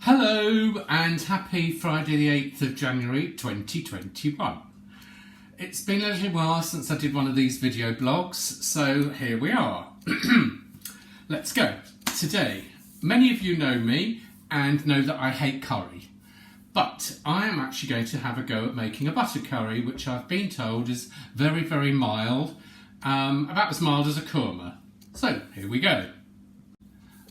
Hello and happy Friday the 8th of January 2021. It's been a little while since I did one of these video blogs, so here we are. Let's go. Today, many of you know me and know that I hate curry, but I am actually going to have a go at making a butter curry, which I've been told is very, very mild, about as mild as a korma. So here we go.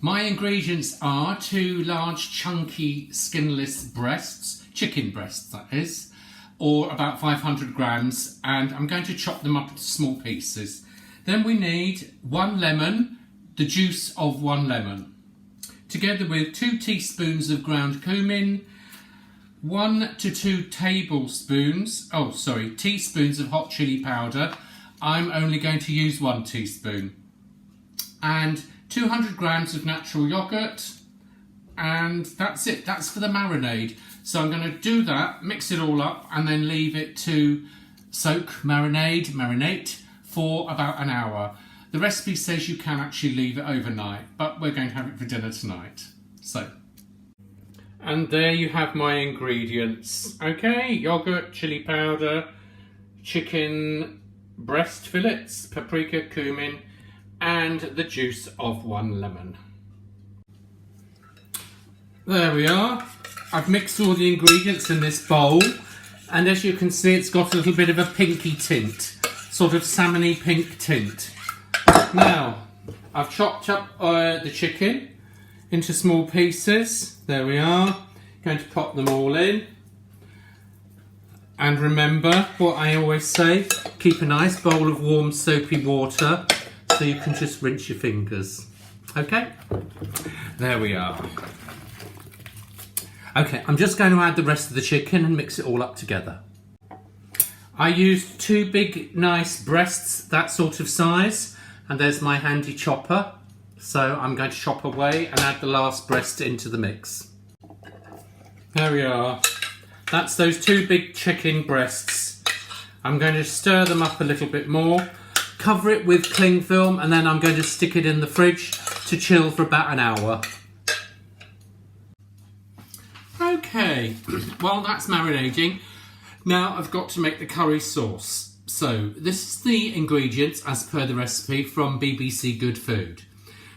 My ingredients are 2 large chunky skinless breasts, chicken breasts that is, or about 500 grams, and I'm going to chop them up into small pieces. Then we need 1 lemon, the juice of 1 lemon, together with 2 teaspoons of ground cumin, 1 to 2 teaspoons of hot chili powder. I'm only going to use 1 teaspoon. And 200 grams of natural yogurt, and that's it. That's for the marinade. So I'm going to do that, mix it all up, and then leave it to marinate for about an hour. The recipe says you can actually leave it overnight, but we're going to have it for dinner tonight. And there you have my ingredients. Okay, yogurt, chili powder, chicken breast fillets, paprika, cumin, and the juice of 1 lemon. There we are. I've mixed all the ingredients in this bowl, and as you can see, it's got a little bit of a pinky tint, sort of salmony pink tint. Now, I've chopped up the chicken into small pieces. There we are. Going to pop them all in. And remember what I always say, keep a nice bowl of warm soapy water so you can just rinse your fingers. Okay, there we are. Okay, I'm just going to add the rest of the chicken and mix it all up together. I used 2 big nice breasts, that sort of size, and there's my handy chopper. So I'm going to chop away and add the last breast into the mix. There we are. That's those 2 big chicken breasts. I'm going to stir them up a little bit more, cover it with cling film, and then I'm going to stick it in the fridge to chill for about an hour. Okay, while that's marinating, now I've got to make the curry sauce. So this is the ingredients as per the recipe from BBC Good Food.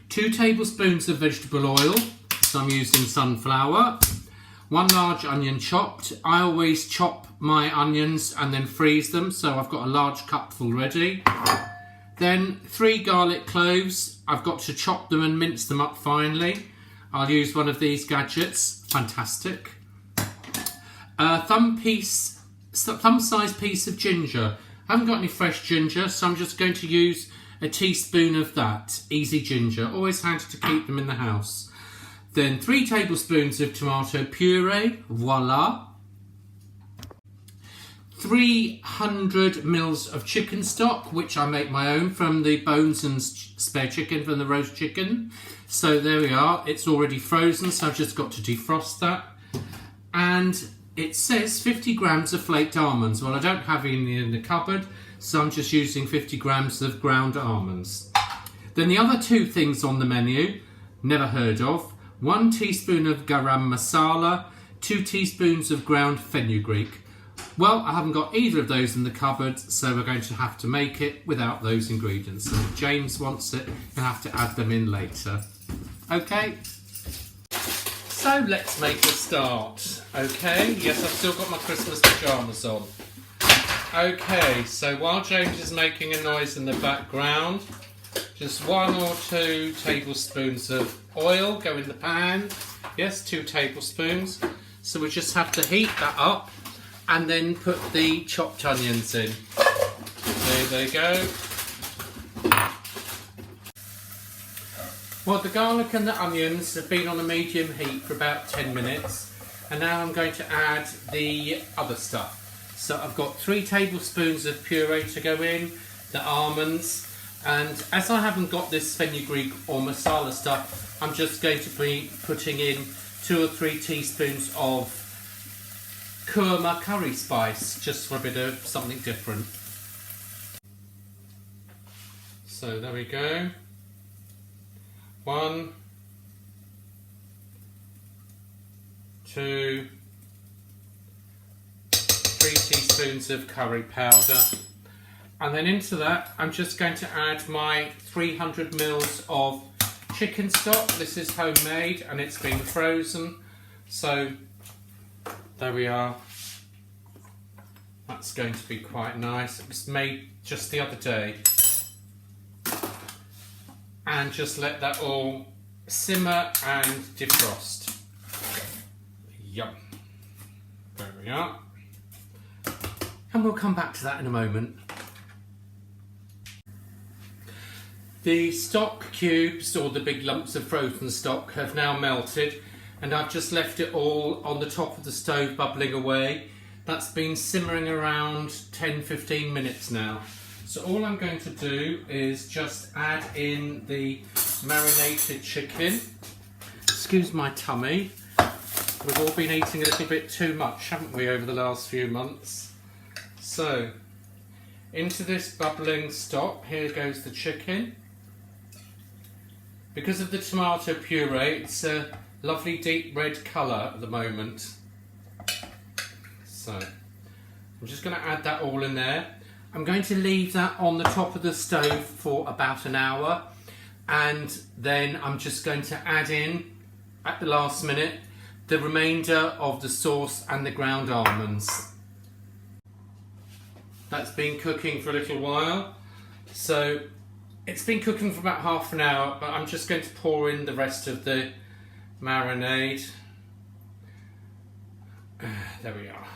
2 tablespoons of vegetable oil, so I'm using sunflower. 1 large onion chopped. I always chop my onions and then freeze them, so I've got a large cupful ready. Then 3 garlic cloves. I've got to chop them and mince them up finely. I'll use one of these gadgets. Fantastic. A thumb-sized piece of ginger. I haven't got any fresh ginger, so I'm just going to use a teaspoon of that. Easy ginger. Always handy to keep them in the house. Then 3 tablespoons of tomato puree. Voila. 300 mils of chicken stock, which I make my own from the bones and spare chicken from the roast chicken. So there we are. It's already frozen, so I've just got to defrost that. And it says 50 grams of flaked almonds. Well, I don't have any in the cupboard, so I'm just using 50 grams of ground almonds. Then the other 2 things on the menu, never heard of. 1 teaspoon of garam masala, 2 teaspoons of ground fenugreek. Well, I haven't got either of those in the cupboard, so we're going to have to make it without those ingredients. So if James wants it, he'll have to add them in later. Okay? So let's make a start. Okay, yes, I've still got my Christmas pyjamas on. Okay, so while James is making a noise in the background, just 1 or 2 tablespoons of oil go in the pan. Yes, 2 tablespoons. So we just have to heat that up and then put the chopped onions in. There they go. Well, the garlic and the onions have been on a medium heat for about 10 minutes, and now I'm going to add the other stuff. So I've got 3 tablespoons of puree to go in, the almonds, and as I haven't got this fenugreek or masala stuff, I'm just going to be putting in 2 or 3 teaspoons of kurma curry spice, just for a bit of something different. So there we go. 1, 2, 3 teaspoons of curry powder, and then into that I'm just going to add my 300 mils of chicken stock. This is homemade and it's been frozen, so there we are. That's going to be quite nice. It was made just the other day. And just let that all simmer and defrost. Yum. There we are. And we'll come back to that in a moment. The stock cubes, or the big lumps of frozen stock, have now melted, and I've just left it all on the top of the stove bubbling away. That's been simmering around 10-15 minutes now. So all I'm going to do is just add in the marinated chicken. Excuse my tummy. We've all been eating a little bit too much, haven't we, over the last few months? So, into this bubbling stock, here goes the chicken. Because of the tomato puree, it's a lovely deep red colour at the moment. So, I'm just going to add that all in there. I'm going to leave that on the top of the stove for about an hour, and then I'm just going to add in, at the last minute, the remainder of the sauce and the ground almonds. That's been cooking for a little while, so it's been cooking for about half an hour, but I'm just going to pour in the rest of the marinade. There we are.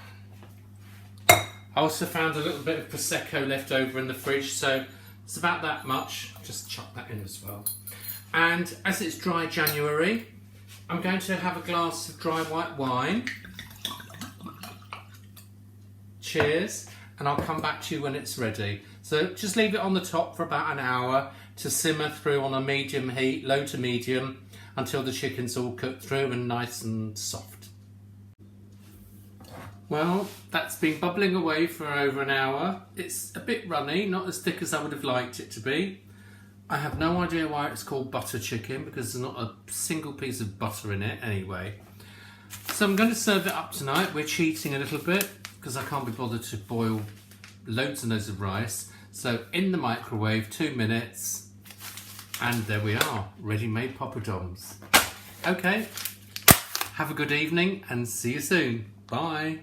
I also found a little bit of Prosecco left over in the fridge, so it's about that much. Just chuck that in as well. And as it's dry January, I'm going to have a glass of dry white wine. Cheers, and I'll come back to you when it's ready. So just leave it on the top for about an hour to simmer through on a medium heat, low to medium, until the chicken's all cooked through and nice and soft. Well, that's been bubbling away for over an hour. It's a bit runny, not as thick as I would have liked it to be. I have no idea why it's called butter chicken, because there's not a single piece of butter in it anyway. So I'm going to serve it up tonight. We're cheating a little bit because I can't be bothered to boil loads and loads of rice. So in the microwave, 2 minutes, and there we are, ready-made poppadoms. Okay, have a good evening and see you soon. Bye.